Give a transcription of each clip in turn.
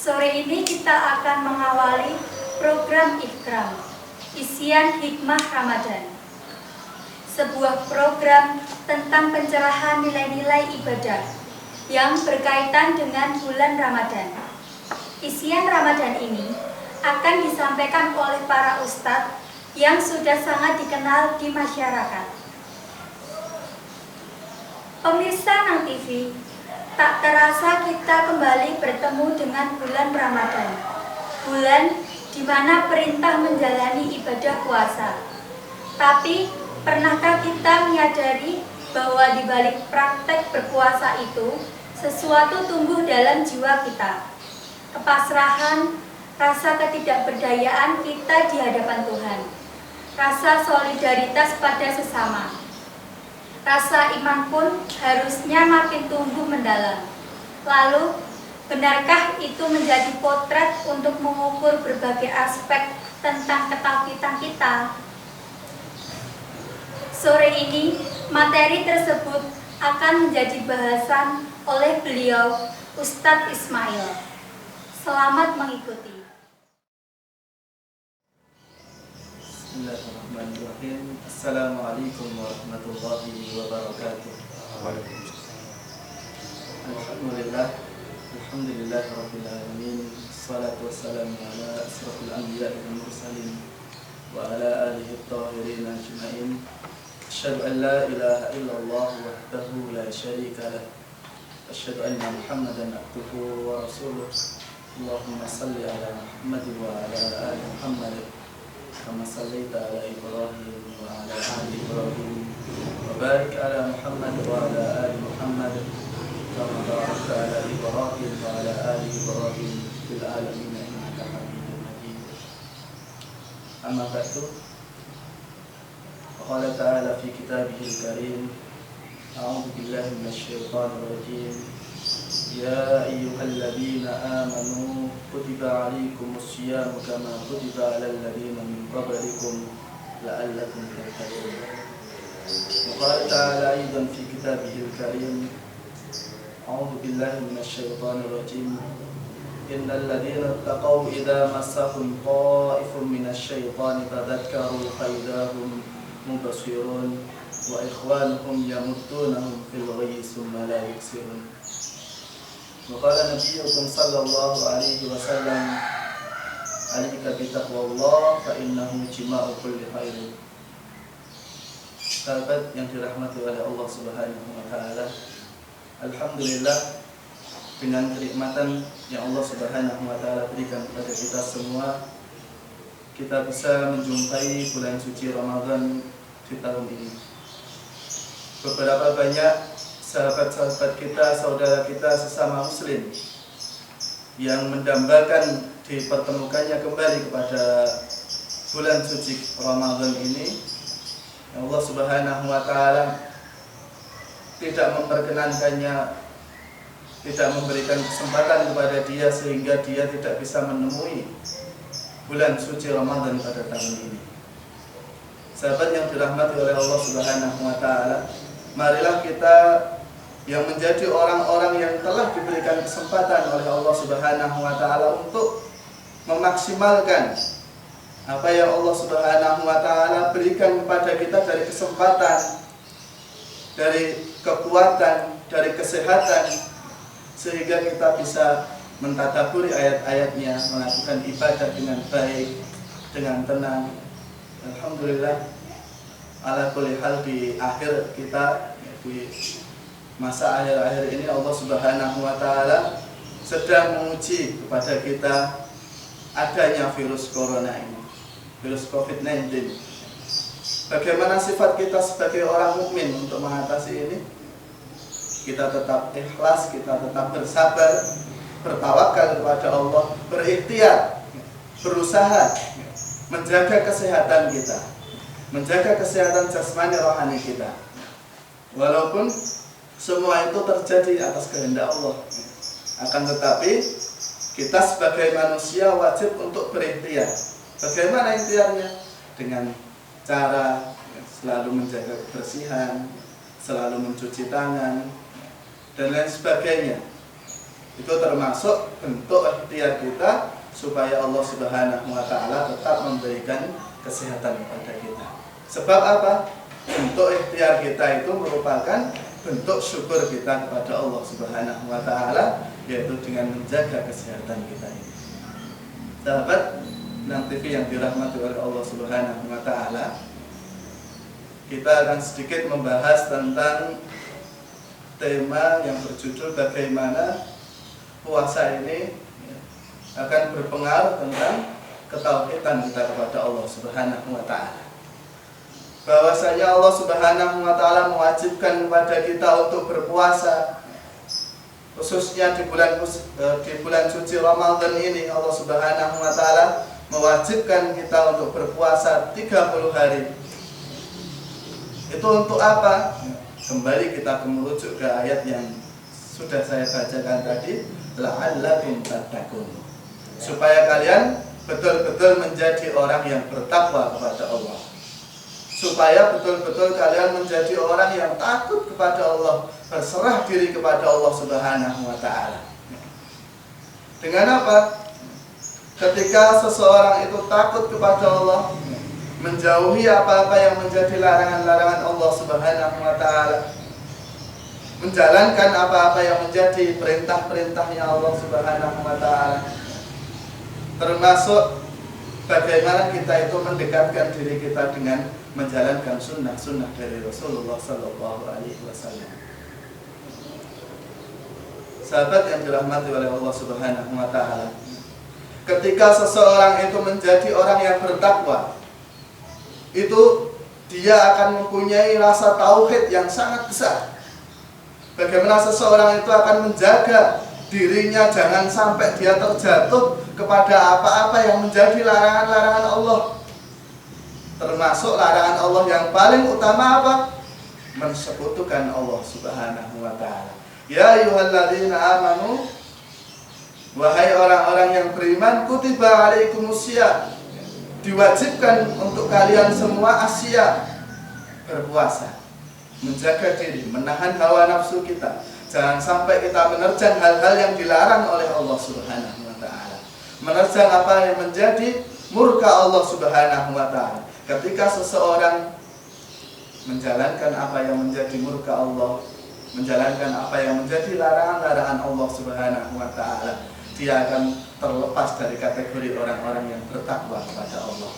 Sore ini kita akan mengawali program Ikram, isian hikmah Ramadan. Sebuah program tentang pencerahan nilai-nilai ibadah yang berkaitan dengan bulan Ramadan. Isian Ramadan ini akan disampaikan oleh para ustadz yang sudah sangat dikenal di masyarakat. Pemirsa Nang TV, tak terasa kita kembali bertemu dengan bulan Ramadan. Bulan di mana perintah menjalani ibadah puasa. Tapi, pernahkah kita menyadari bahwa di balik praktek berpuasa itu, sesuatu tumbuh dalam jiwa kita? Kepasrahan, rasa ketidakberdayaan kita di hadapan Tuhan, rasa solidaritas pada sesama. Rasa iman pun harusnya makin tumbuh mendalam. Lalu, benarkah itu menjadi potret untuk mengukur berbagai aspek tentang ketauhidan kita? Sore ini, materi tersebut akan menjadi bahasan oleh beliau, Ustadz Ismail. Selamat mengikuti. Bismillahirrahmanirrahim. Assalamualaikum warahmatullahi wabarakatuh. Alhamdulillah rabbil alamin. Wassalatu wassalamu ala asrafil anbiya'i wal mursalin wa ala alihi at-tahirin ajma'in. Asyhadu an la ilaha illallah wahdahu la syarika lah. Asyhadu anna Muhammadan abduhu wa rasuluh. Allahumma salli ala Muhammad wa ala ali Muhammad kama sallaita ala Ibrahim wa ala ali Ibrahim wa barik ala Muhammad wa ala ali Muhammad kama barakta ala Ibrahim wa ala ali Ibrahim fil alamin innaka Hamidum Majid. Amma ba'du. Qala ta'ala fi kitabihil karim, a'udzu billahi minasy syaithanir rajim. Ya ayyuhalladzina amanu kutiba 'alaikumus syiyamu kama kutiba 'alal ladzina min qablikum la'allakum tattaqun. Wa qala ta'ala aidan fi kitabihil karim, a'udzu billahi minasy syaithanir rajim. Innal ladzina taqaw idza massahum ta'ifun minasy syaitani tadhakkaru fa idahum mubsirun wa ikhwanuhum yamudunahum fil ghayyi thumma la yuksirun. Waqala Nabiyyukum sallallahu alaihi wasallam, alaika bitaqwallah fa innahu jima'u kulli khairin. Sahabat yang dirahmati oleh Allah Subhanahu wa taala, alhamdulillah dengan kenikmatan yang Allah Subhanahu wa taala berikan kepada kita semua, kita bisa menjumpai bulan suci Ramadan di tahun ini. Beberapa banyak sahabat-sahabat kita, saudara kita sesama muslim yang mendambakan dipertemukannya kembali kepada bulan suci Ramadan ini, Allah Subhanahu wa taala tidak memperkenankannya, tidak memberikan kesempatan kepada dia sehingga dia tidak bisa menemui bulan suci Ramadan pada tahun ini. Sahabat yang dirahmati oleh Allah Subhanahu wa taala, marilah kita yang menjadi orang-orang yang telah diberikan kesempatan oleh Allah Subhanahu wa taala untuk memaksimalkan apa yang Allah Subhanahu wa taala berikan kepada kita dari kesempatan, dari kekuatan, dari kesehatan, sehingga kita bisa mentadabburi ayat-ayatnya, melakukan ibadah dengan baik, dengan tenang. Alhamdulillah, ala kulli hal di akhir kita, di masa akhir-akhir ini Allah Subhanahu wa taala sedang menguji kepada kita adanya virus corona ini, virus COVID-19. Bagaimana sifat kita sebagai orang mukmin untuk mengatasi ini? Kita tetap ikhlas, kita tetap bersabar, bertawakal kepada Allah, berikhtiar, berusaha menjaga kesehatan kita, menjaga kesehatan jasmani rohani kita. Walaupun semua itu terjadi atas kehendak Allah, akan tetapi kita sebagai manusia wajib untuk berikhtiar. Bagaimana ikhtiarnya? Dengan cara selalu menjaga kebersihan, selalu mencuci tangan, dan lain sebagainya. Itu termasuk bentuk ikhtiar kita supaya Allah Subhanahu wa taala tetap memberikan kesehatan kepada kita. Sebab apa? Bentuk ikhtiar kita itu merupakan bentuk syukur kita kepada Allah Subhanahu wa taala, yaitu dengan menjaga kesehatan kita ini. Sahabat Nang TV yang dirahmati oleh Allah Subhanahu wa taala, kita akan sedikit membahas tentang tema yang berjudul bagaimana puasa ini akan berpengaruh tentang ketauhidan kita kepada Allah Subhanahu wa taala. Bahwasanya Allah Subhanahu wa taala mewajibkan kepada kita untuk berpuasa, khususnya di bulan suci Ramadan ini. Allah Subhanahu wa taala mewajibkan kita untuk berpuasa 30 hari. Itu untuk apa? Kembali kita merujuk ke ayat yang sudah saya bacakan tadi, la'allakum tattaqun. Supaya kalian betul-betul menjadi orang yang bertakwa kepada Allah. Supaya betul-betul kalian menjadi orang yang takut kepada Allah, berserah diri kepada Allah Subhanahu wa taala. Dengan apa? Ketika seseorang itu takut kepada Allah, menjauhi apa-apa yang menjadi larangan-larangan Allah Subhanahu wa taala, menjalankan apa-apa yang menjadi perintah-perintahnya Allah Subhanahu wa taala, termasuk bagaimana kita itu mendekatkan diri kita dengan menjalankan sunnah-sunnah dari Rasulullah Sallallahu Alaihi Wasallam. Sahabat yang dirahmati oleh Allah Subhanahu wa taala, ketika seseorang itu menjadi orang yang bertakwa, itu dia akan mempunyai rasa tauhid yang sangat besar. Bagaimana seseorang itu akan menjaga dirinya jangan sampai dia terjatuh kepada apa-apa yang menjadi larangan-larangan Allah. Termasuk larangan Allah yang paling utama apa? Mensekutukan Allah Subhanahu wa taala. Ya ayyuhalladzina amanu, wahai orang-orang yang beriman, kutiba alaikumusiyam, diwajibkan untuk kalian semua asya, berpuasa, menjaga diri, menahan hawa nafsu kita. Jangan sampai kita menerjang hal-hal yang dilarang oleh Allah Subhanahu wa taala. Menerjang apa yang menjadi murka Allah Subhanahu wa taala. Ketika seseorang menjalankan apa yang menjadi murka Allah, menjalankan apa yang menjadi larangan-larangan Allah Subhanahu wa taala, dia akan terlepas dari kategori orang-orang yang bertakwa kepada Allah.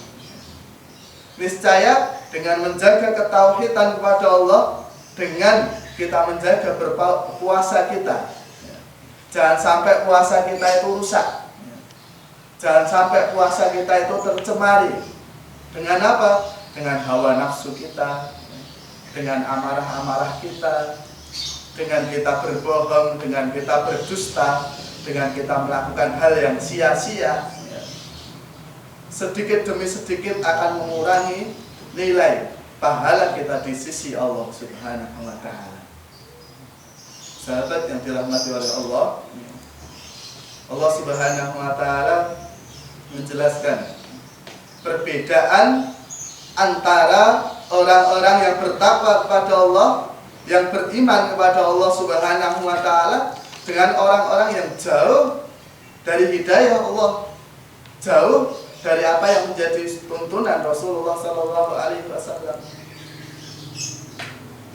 Niscaya dengan menjaga ketauhidan kepada Allah, dengan kita menjaga puasa kita, jangan sampai puasa kita itu rusak, jangan sampai puasa kita itu tercemari. Dengan apa? Dengan hawa nafsu kita, dengan amarah-amarah kita, dengan kita berbohong, dengan kita berdusta, dengan kita melakukan hal yang sia-sia. Sedikit demi sedikit akan mengurangi nilai pahala kita di sisi Allah Subhanahu wa taala. Sahabat yang dirahmati oleh Allah, Allah Subhanahu wa taala menjelaskan perbedaan antara orang-orang yang bertakwa kepada Allah, yang beriman kepada Allah Subhanahu wa taala, dengan orang-orang yang jauh dari hidayah Allah, jauh dari apa yang menjadi tuntunan Rasulullah Sallallahu Alaihi Wasallam.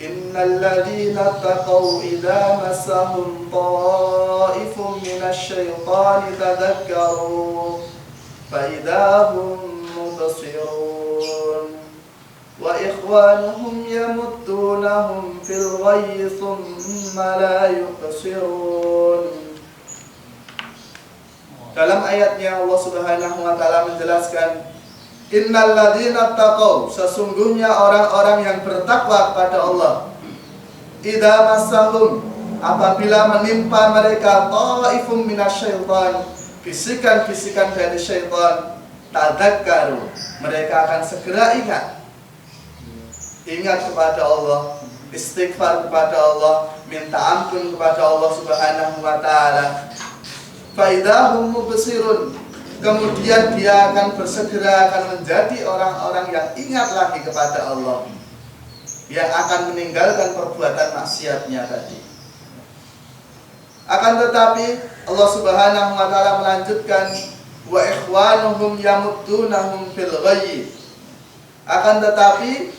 Innal ladzina taqaw idza massahum ta'ifun minasy-syaitani tadzakkaru fa idza hum mubsirun wa ikhwanuhum yamuddunahum fil ghayyi thumma la yuqsirun. Dalam ayatnya Allah Subhanahu wa taala menjelaskan, innal ladzina taqaw, sesungguhnya orang-orang yang bertakwa kepada Allah, idza massahum, apabila menimpa mereka ta'ifum minasyaitan, bisikan-bisikan dari syaitan, tadzakkaru, mereka akan segera ingat kepada Allah, istighfar kepada Allah, minta ampun kepada Allah Subhanahu wa taala. Fa idahum mubsirun, kemudian dia akan bersegera akan menjadi orang-orang yang ingat lagi kepada Allah, yang akan meninggalkan perbuatan maksiatnya tadi. Akan tetapi Allah Subhanahu wa taala melanjutkan, wa ikhwanuhum yamuddunahum fil ghayyi. Akan tetapi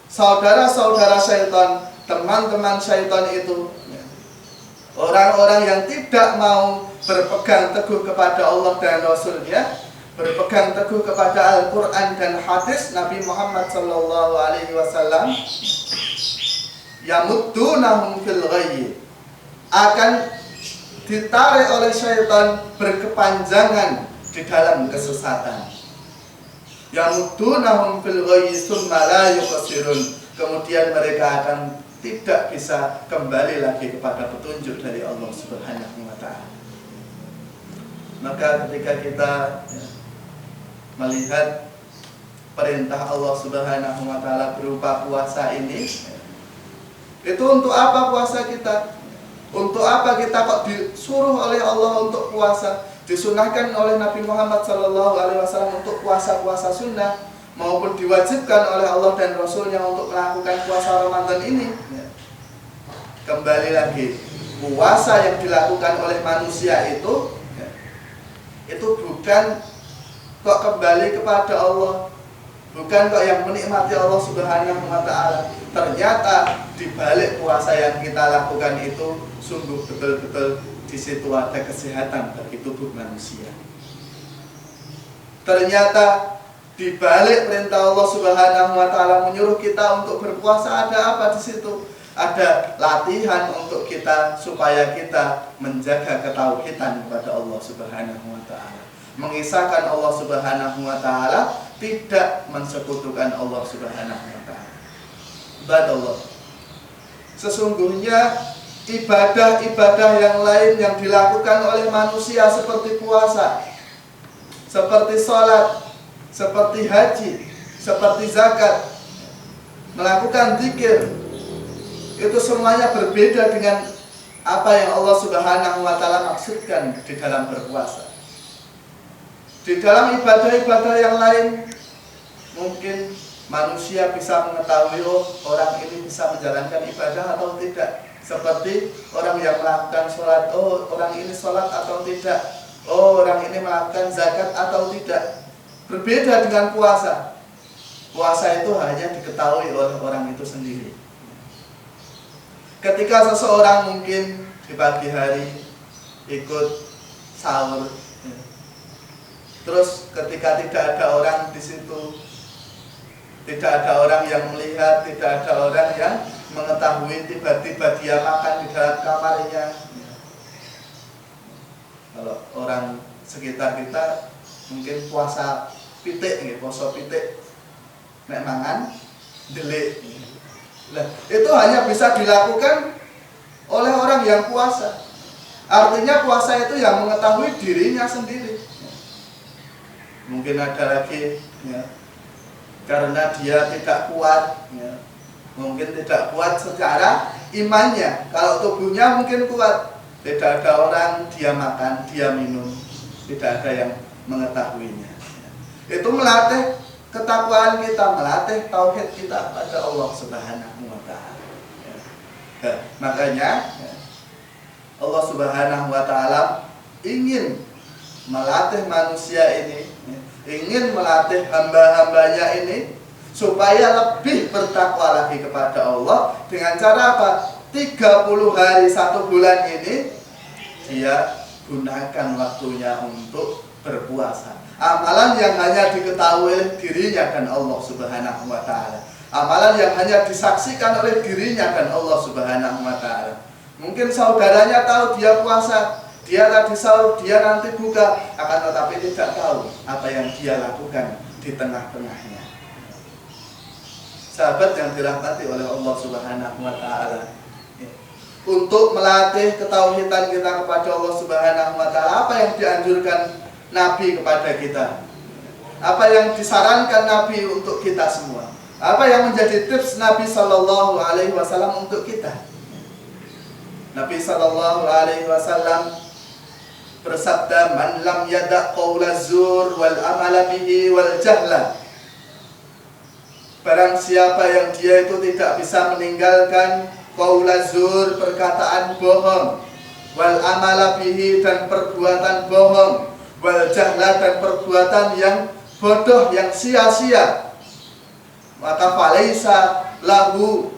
saudara-saudara syaitan, teman-teman syaitan itu, orang-orang yang tidak mau berpegang teguh kepada Allah dan Rasul-Nya, berpegang teguh kepada Al-Quran dan hadis Nabi Muhammad SAW, yamuddunahum fil ghayyi, akan ditarik oleh syaitan berkepanjangan di dalam kesesatan. Yamuddunahum fil ghayyi tsumma la yuqsirun, kemudian mereka akan tidak bisa kembali lagi kepada petunjuk dari Allah Subhanahu wa taala. Maka ketika kita melihat perintah Allah Subhanahu wa taala berupa puasa ini, itu untuk apa puasa kita? Untuk apa kita kok disuruh oleh Allah untuk puasa? Disunahkan oleh Nabi Muhammad SAW untuk puasa-puasa sunnah, maupun diwajibkan oleh Allah dan Rasulnya untuk melakukan puasa Ramadan ini. Kembali lagi, puasa yang dilakukan oleh manusia itu bukan kok kembali kepada Allah, bukan kok yang menikmati Allah Subhanahu wa taala. Ternyata di balik puasa yang kita lakukan itu sungguh betul-betul di situ ada kesehatan bagi tubuh manusia. Ternyata di balik perintah Allah Subhanahu wa taala menyuruh kita untuk berpuasa, ada apa di situ? Ada latihan untuk kita supaya kita menjaga ketauhidan kepada Allah Subhanahu wa taala, mengisahkan Allah Subhanahu wa taala, tidak mensekutukan Allah Subhanahu wa taala. Badallah. Sesungguhnya ibadah-ibadah yang lain yang dilakukan oleh manusia seperti puasa, seperti sholat, seperti haji, seperti zakat, melakukan zikir, itu semuanya berbeda dengan apa yang Allah Subhanahu wa taala maksudkan di dalam berpuasa. Di dalam ibadah-ibadah yang lain mungkin manusia bisa mengetahui, oh orang ini bisa menjalankan ibadah atau tidak. Seperti orang yang melakukan sholat, oh orang ini sholat atau tidak, oh orang ini melakukan zakat atau tidak. Berbeda dengan puasa. Puasa itu hanya diketahui oleh orang itu sendiri. Ketika seseorang mungkin di pagi hari ikut sahur, terus ketika tidak ada orang di situ, tidak ada orang yang melihat, tidak ada orang yang mengetahui, tiba-tiba dia makan di dalam kamarnya. Kalau orang sekitar kita mungkin puasa pitik, puasa pitik, nek mangan delik. Nah, itu hanya bisa dilakukan oleh orang yang puasa. Artinya puasa itu yang mengetahui dirinya sendiri. Mungkin ada lagi karena dia tidak kuat, mungkin tidak kuat secara imannya. Kalau tubuhnya mungkin kuat, tidak ada orang, dia makan, dia minum, tidak ada yang mengetahuinya. Itu melatih ketakwaan kita, melatih tauhid kita pada Allah Subhanahu wa taala. Makanya Allah Subhanahu wa taala ingin melatih manusia ini, ingin melatih hamba-hambanya ini supaya lebih bertakwa lagi kepada Allah. Dengan cara apa? 30 hari 1 bulan ini dia gunakan waktunya untuk berpuasa. Amalan yang hanya diketahui oleh dirinya dan Allah Subhanahu wa taala. Amalan yang hanya disaksikan oleh dirinya dan Allah Subhanahu wa taala. Mungkin saudaranya tahu dia puasa, dia tadi sahur, dia nanti buka, akan tetapi tidak tahu apa yang dia lakukan di tengah-tengahnya. Sahabat yang dirahmati oleh Allah Subhanahu wa taala, untuk melatih ketauhidan kita kepada Allah Subhanahu wa taala, apa yang dianjurkan Nabi kepada kita? Apa yang disarankan Nabi untuk kita semua? Apa yang menjadi tips Nabi Sallallahu Alaihi Wasallam untuk kita? Nabi Sallallahu Alaihi Wasallam bersabda, "Man lam yada' qaula zur wal amala bihi wal jahla." Barang siapa yang dia itu tidak bisa meninggalkan qaula zur, perkataan bohong, wal amala bihi, dan perbuatan bohong, wal jahla, dan perbuatan yang bodoh, yang sia-sia, maka falaisa lahu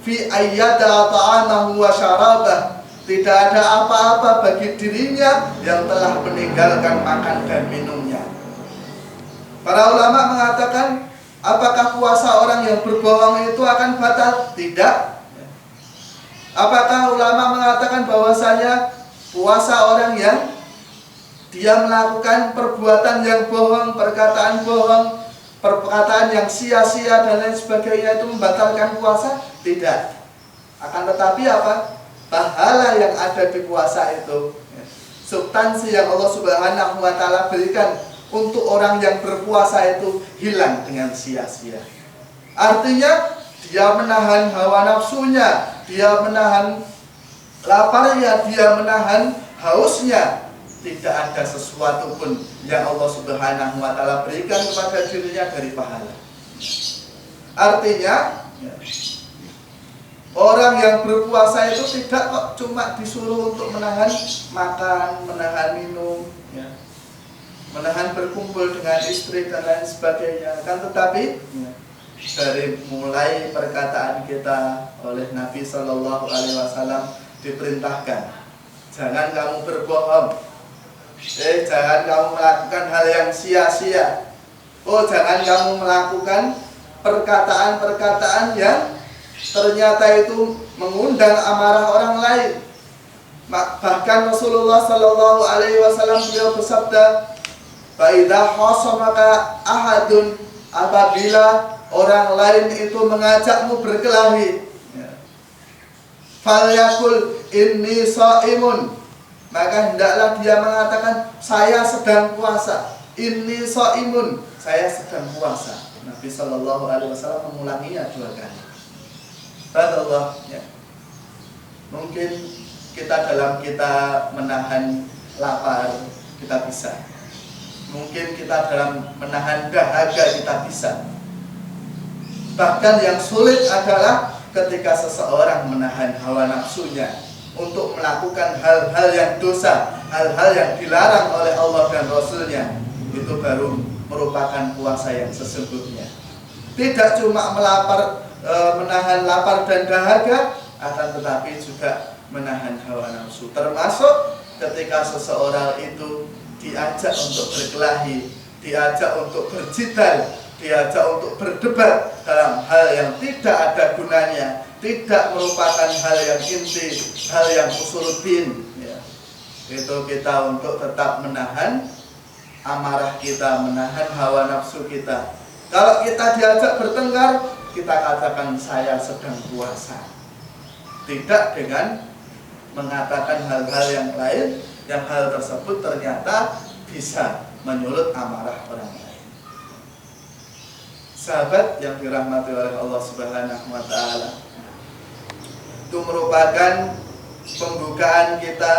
fi ayyada ta'amahu wa syarabah, tidak ada apa-apa bagi dirinya yang telah meninggalkan makan dan minumnya. Para ulama mengatakan, apakah puasa orang yang berbohong itu akan batal? Tidak. Apakah ulama mengatakan bahwasanya puasa orang yang dia melakukan perbuatan yang bohong, perkataan bohong, perkataan yang sia-sia dan lain sebagainya itu membatalkan puasa? Tidak. Akan tetapi apa? Pahala yang ada di puasa itu, substansi yang Allah Subhanahu wa Ta'ala berikan untuk orang yang berpuasa itu hilang dengan sia-sia. Artinya dia menahan hawa nafsunya, dia menahan laparnya, dia menahan hausnya. Tidak ada sesuatu pun yang Allah Subhanahu wa Ta'ala berikan kepada dirinya dari pahala. Artinya orang yang berpuasa itu tidak kok cuma disuruh untuk menahan makan, menahan minum, menahan berkumpul dengan istri dan lain sebagainya. Kan tetapi dari mulai perkataan kita oleh Nabi Shallallahu Alaihi Wasallam diperintahkan, jangan kamu berbohong, jangan kamu melakukan hal yang sia-sia, jangan kamu melakukan perkataan-perkataan yang ternyata itu mengundang amarah orang lain. Bahkan Rasulullah Shallallahu Alaihi Wasallam beliau bersabda, "Faida khosamaka ahadun," apabila orang lain itu mengajakmu berkelahi, falyakul inni shaimun, maka hendaklah dia mengatakan, saya sedang puasa. Inni shaimun, saya sedang puasa. Nabi Shallallahu Alaihi Wasallam mengulanginya 2 kali. Allah, mungkin dalam kita menahan lapar kita bisa, mungkin kita dalam menahan dahaga kita bisa. Bahkan yang sulit adalah ketika seseorang menahan hawa nafsunya untuk melakukan hal-hal yang dosa, hal-hal yang dilarang oleh Allah dan Rasulnya. Itu baru merupakan puasa yang sesungguhnya. Tidak cuma menahan lapar dan dahaga, akan tetapi juga menahan hawa nafsu. Termasuk ketika seseorang itu diajak untuk berkelahi, diajak untuk berjidal, diajak untuk berdebat dalam hal yang tidak ada gunanya, tidak merupakan hal yang inti, hal yang usuluddin, itu kita untuk tetap menahan amarah kita, menahan hawa nafsu kita. Kalau kita diajak bertengkar, kita katakan saya sedang puasa, tidak dengan mengatakan hal-hal yang lain, yang hal tersebut ternyata bisa menyulut amarah orang lain. Sahabat yang dirahmati oleh Allah Subhanahu wa Ta'ala, itu merupakan pembukaan kita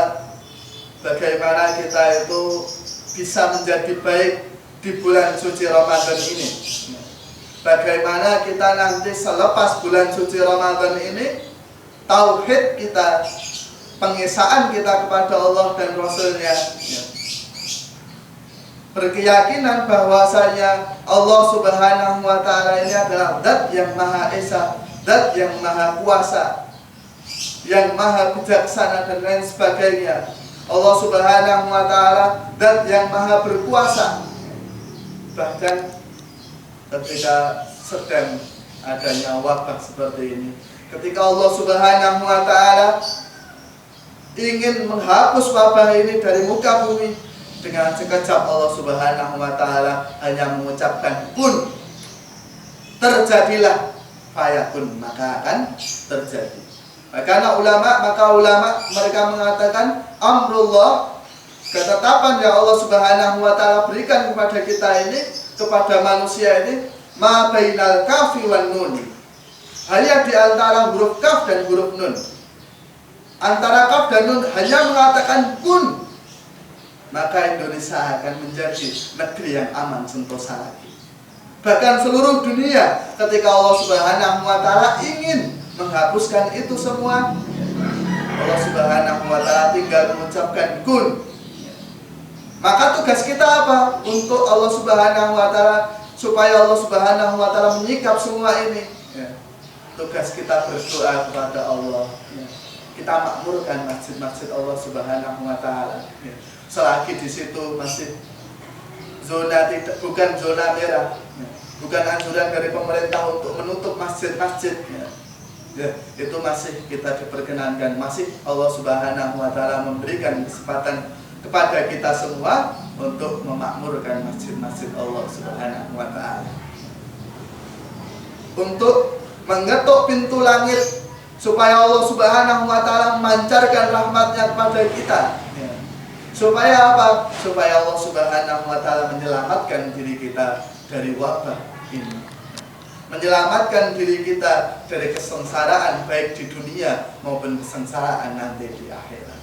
bagaimana kita itu bisa menjadi baik di bulan suci Ramadan ini. Bagaimana kita nanti selepas bulan suci Ramadan ini, tauhid kita, pengesaan kita kepada Allah dan Rasulnya, berkeyakinan bahwasanya Allah Subhanahu wa Ta'ala ini adalah Zat yang Maha Esa, Zat yang Maha Kuasa, yang Maha Bijaksana dan lain sebagainya. Allah Subhanahu wa Ta'ala Zat yang Maha Berkuasa. Bahkan ketika sedang adanya wabah seperti ini, ketika Allah Subhanahu wa Ta'ala ingin menghapus wabah ini dari muka bumi, dengan sekejap Allah Subhanahu wa Ta'ala hanya mengucapkan kun, terjadilah, fayakun, maka akan terjadi. Maka ulama mereka mengatakan amrullah, ketetapan yang Allah Subhanahu wa Ta'ala berikan kepada kita ini, kepada manusia ini, ma bainal kafi wan nun, hanya di antara huruf kaf dan huruf nun. Antara kaf dan nun hanya mengatakan kun, maka Indonesia akan menjadi negeri yang aman sentosa lagi. Bahkan seluruh dunia, ketika Allah Subhanahu wa Ta'ala ingin menghapuskan itu semua, Allah Subhanahu wa taala tinggal mengucapkan kun. Maka tugas kita apa? Untuk Allah Subhanahu wa taala, supaya Allah Subhanahu wa taala menyikap semua ini. Tugas kita berdoa kepada Allah. Kita makmurkan masjid-masjid Allah Subhanahu wa taala. Selagi di situ masih zona bukan zona merah, bukan anjuran dari pemerintah untuk menutup masjid-masjid. Itu masih kita diperkenankan, masih Allah Subhanahu wa taala memberikan kesempatan kepada kita semua untuk memakmurkan masjid-masjid Allah Subhanahu wa taala. Untuk mengetuk pintu langit supaya Allah Subhanahu wa taala memancarkan rahmatnya kepada kita. Supaya apa? Supaya Allah Subhanahu wa taala menyelamatkan diri kita dari wabah ini. Menyelamatkan diri kita dari kesengsaraan baik di dunia maupun kesengsaraan nanti di akhirat.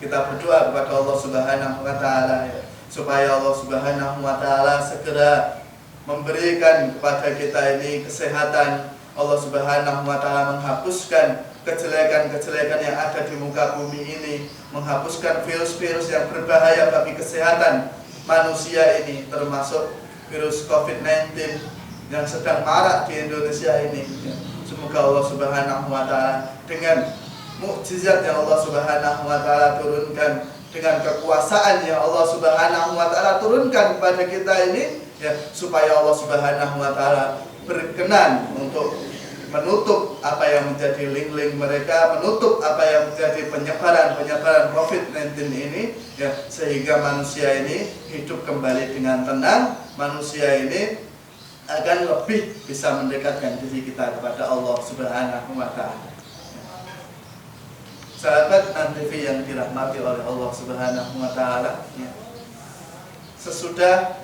Kita berdoa kepada Allah Subhanahu wa taala supaya Allah Subhanahu wa taala segera memberikan kepada kita ini kesehatan. Allah Subhanahu wa taala menghapuskan kejelekan-kejelekan yang ada di muka bumi ini, menghapuskan virus-virus yang berbahaya bagi kesehatan manusia ini, termasuk virus COVID-19 yang sedang marak di Indonesia ini. Semoga Allah Subhanahu wa taala dengan mukjizat yang Allah Subhanahu wa taala turunkan, dengan kekuasaan yang Allah Subhanahu wa taala turunkan kepada kita ini, supaya Allah Subhanahu wa taala berkenan untuk menutup apa yang menjadi link-link mereka, menutup apa yang menjadi penyebaran COVID-19 ini, sehingga manusia ini hidup kembali dengan tenang. Manusia ini akan lebih bisa mendekatkan diri kita kepada Allah Subhanahu wa taala. Sahabat Antv yang dirahmati oleh Allah Subhanahu wa taala, sesudah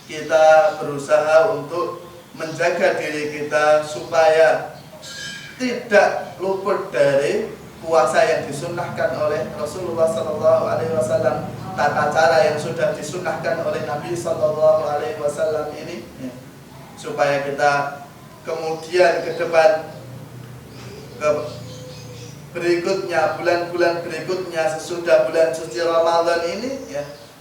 kita berusaha untuk menjaga diri kita supaya tidak luput dari puasa yang disunnahkan oleh Rasulullah SAW, tata cara yang sudah disunnahkan oleh Nabi SAW ini, supaya kita kemudian ke depan berikutnya, bulan-bulan berikutnya sesudah bulan suci Ramadan ini,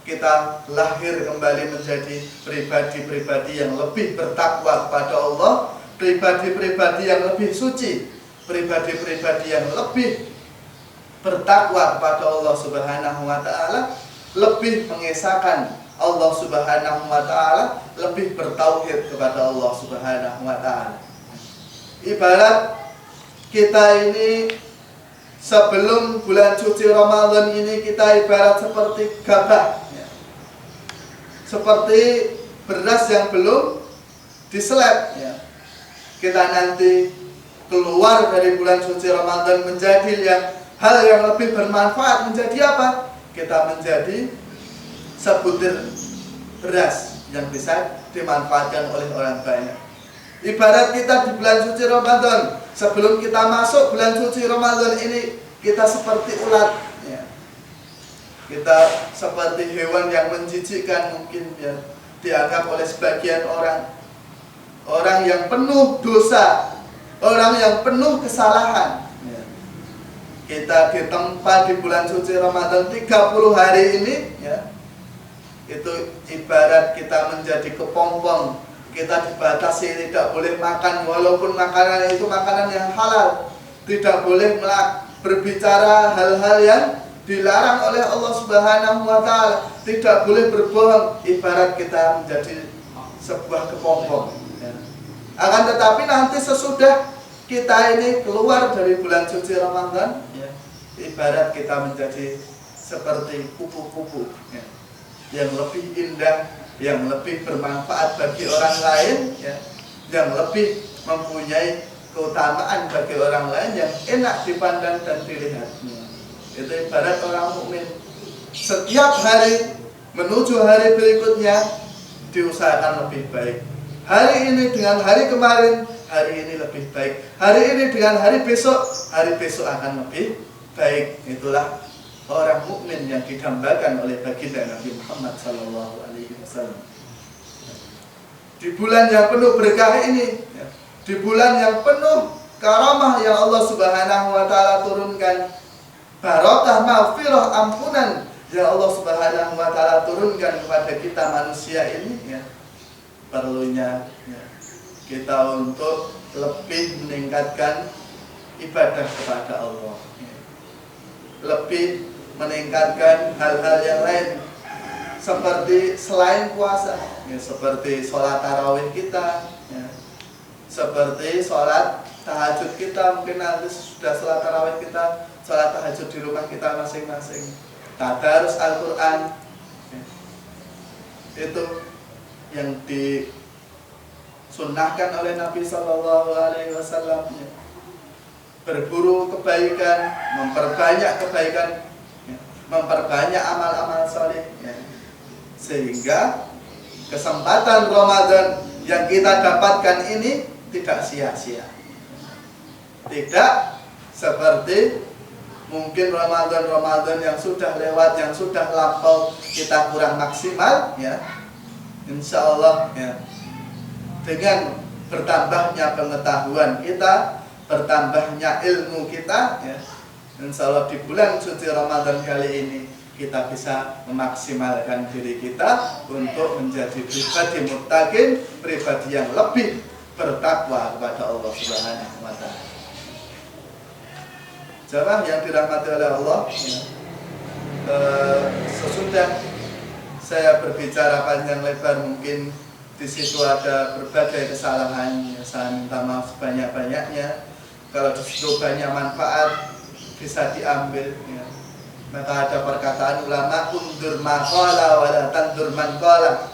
kita lahir kembali menjadi pribadi-pribadi yang lebih bertakwa kepada Allah, pribadi-pribadi yang lebih suci, pribadi-pribadi yang lebih bertakwa kepada Allah Subhanahu wa taala, lebih mengesahkan Allah Subhanahu wa taala, lebih bertauhid kepada Allah Subhanahu wa taala. Ibarat kita ini sebelum bulan suci Ramadan ini, kita ibarat seperti gabah, seperti beras yang belum diselep. Kita nanti keluar dari bulan suci Ramadan menjadi hal yang lebih bermanfaat. Menjadi apa? Kita menjadi sebutir beras yang bisa dimanfaatkan oleh orang banyak. Ibarat kita di bulan suci Ramadan, sebelum kita masuk bulan suci Ramadan ini, kita seperti ulat, kita seperti hewan yang menjijikkan mungkin, dianggap oleh sebagian orang yang penuh dosa, orang yang penuh kesalahan. Kita ditempa di bulan suci Ramadan 30 hari ini, itu ibarat kita menjadi kepompong. Kita dibatasi, tidak boleh makan, walaupun makanan itu makanan yang halal. Tidak boleh berbicara hal-hal yang dilarang oleh Allah Subhanahu wa taala. Tidak boleh berbohong, ibarat kita menjadi sebuah kepompong. Akan tetapi nanti sesudah kita ini keluar dari bulan suci Ramadan, ibarat kita menjadi seperti kupu-kupu yang lebih indah, yang lebih bermanfaat bagi orang lain, yang lebih mempunyai keutamaan bagi orang lain, yang enak dipandang dan dilihat. Itu ibarat orang mukmin. Setiap hari menuju hari berikutnya diusahakan lebih baik. Hari ini dengan hari kemarin, hari ini lebih baik. Hari ini dengan hari besok akan lebih baik. Itulah orang mukmin yang digambarkan oleh baginda Nabi Muhammad SAW. Di bulan yang penuh berkah ini, di bulan yang penuh karamah yang Allah Subhanahu wa taala turunkan, barokah, maghfirah, ampunan yang Allah Subhanahu wa taala turunkan kepada kita manusia ini, ya, perlunya ya, kita untuk lebih meningkatkan ibadah kepada Allah, ya. Lebih meningkatkan hal-hal yang lain seperti selain puasa, ya, seperti sholat tarawih kita, ya, seperti sholat tahajud kita. Mungkin nanti sudah sholat tarawih kita, sholat tahajud di rumah kita masing-masing, tadarus Al-Quran, ya. Itu yang disunnahkan oleh Nabi Shallallahu Alaihi Wasallam, ya. Berburu kebaikan, memperbanyak kebaikan, ya, memperbanyak amal-amal saleh, ya. Sehingga kesempatan Ramadan yang kita dapatkan ini tidak sia-sia. Tidak seperti mungkin Ramadan yang sudah lewat, yang sudah lampau, kita kurang maksimal, ya. Insya Allah, ya, dengan bertambahnya pengetahuan kita, bertambahnya ilmu kita, ya, insya Allah di bulan suci Ramadan kali ini kita bisa memaksimalkan diri kita untuk menjadi pribadi muttaqin, pribadi yang lebih bertakwa kepada Allah Subhanahu wa taala. Jamaah yang dirahmati oleh Allah, ya, sesudah saya berbicara panjang lebar, mungkin di situ ada berbagai kesalahan, ya, saya minta maaf sebanyak-banyaknya. Kalau di situ banyak manfaat bisa diambil, ya. Maka ada perkataan ulama, undur maqala wala tandur man qala.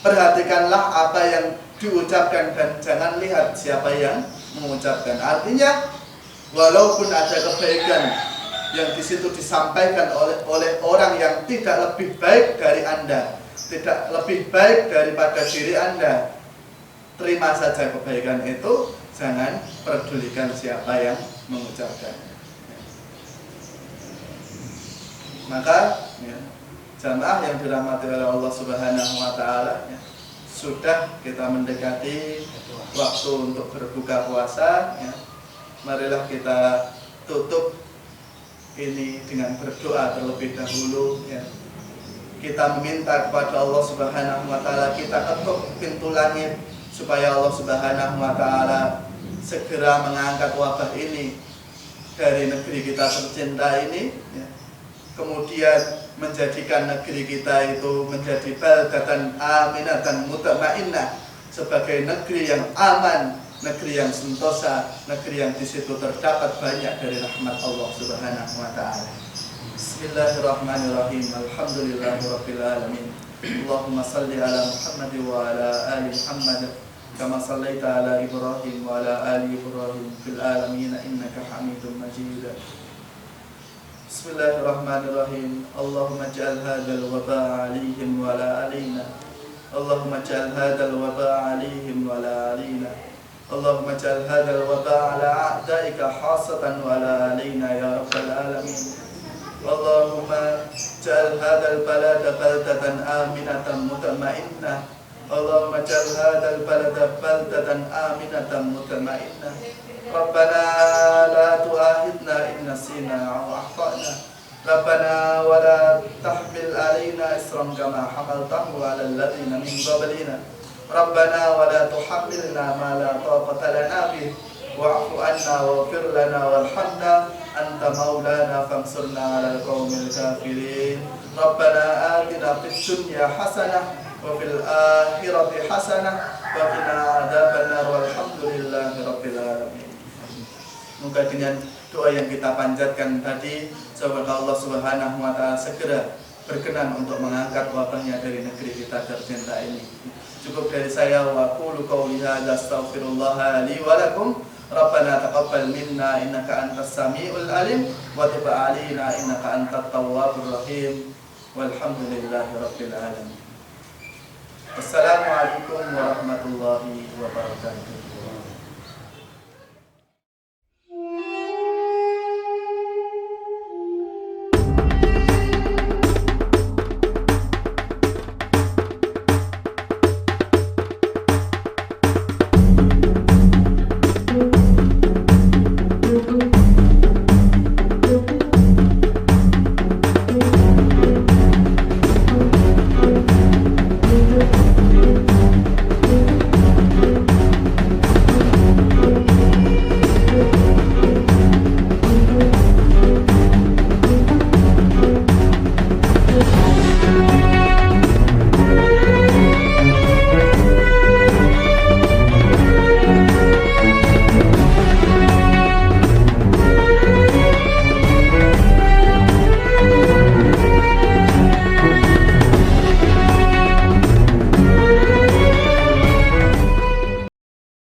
Perhatikanlah apa yang diucapkan dan jangan lihat siapa yang mengucapkan. Artinya, walaupun ada kebaikan yang di situ disampaikan oleh orang yang tidak lebih baik dari Anda, tidak lebih baik daripada diri Anda, terima saja kebaikan itu, jangan pedulikan siapa yang mengucapkan. Maka, ya, jamaah yang dirahmati oleh Allah Subhanahu wa taala, ya, sudah kita mendekati waktu untuk berbuka puasa, ya. Marilah kita tutup ini dengan berdoa terlebih dahulu, ya. Kita meminta kepada Allah Subhanahu wa taala, kita ketuk pintu langit supaya Allah Subhanahu wa taala segera mengangkat wabah ini dari negeri kita tercinta ini, ya. Kemudian menjadikan negeri kita itu menjadi baldatan aminatan mutmainnah, sebagai negeri yang aman, negeri yang sentosa, negeri yang di situ terdapat banyak dari rahmat Allah Subhanahu wa taala. Bismillahirrahmanirrahim. Alhamdulillahirabbil alamin. Allahumma shalli ala Muhammad wa ala ali Muhammad kama shallaita ala Ibrahim wa ala ali Ibrahim fil alamin innaka Hamidum Majid. Bismillahirrahmanirrahim. Allahumma ij'al hadzal waba'a 'alaihim wa la 'alaina. Allahumma ij'al hadzal waba'a 'alaihim wa la 'alaina. Allahumma ij'al hadzal waba'a 'ala a'daika khassatan wa la 'alaina ya rabbal alamin. Allahumma ij'al hadzal balada baldatan aminatan mutmainnah. Allahumma ij'al hadzal balada baldatan aminatan mutmainnah. Rabbana la tu'akhidna in nasina aw akhtana. Rabbana wa la tahmil 'alaina isran kama hamaltahu 'ala alladziina min qablina. Rabbana wa la tuhammilna ma la taqata lana bih wa'fu 'anna waghfir lana warhamna anta maulana fansurna 'alal qaumil kafirin. Rabbana atina fid dunya hasanah wa fil akhirati hasanah wa qina 'adzabannar walhamdulillahi rabbil alamin. Moga dengan doa yang kita panjatkan tadi, semoga Allah Subhanahu wa taala segera berkenan untuk mengangkat wabahnya dari negeri kita tercinta ini. Cukup dari saya, wa qulu qouli hadza astaghfirullah li wa lakum. Rabbana taqabbal minna innaka antas samiul alim wa tub 'alaina innaka antat tawwabur rahim. Walhamdulillahi rabbil alamin. Wassalamualaikum warahmatullahi wabarakatuh.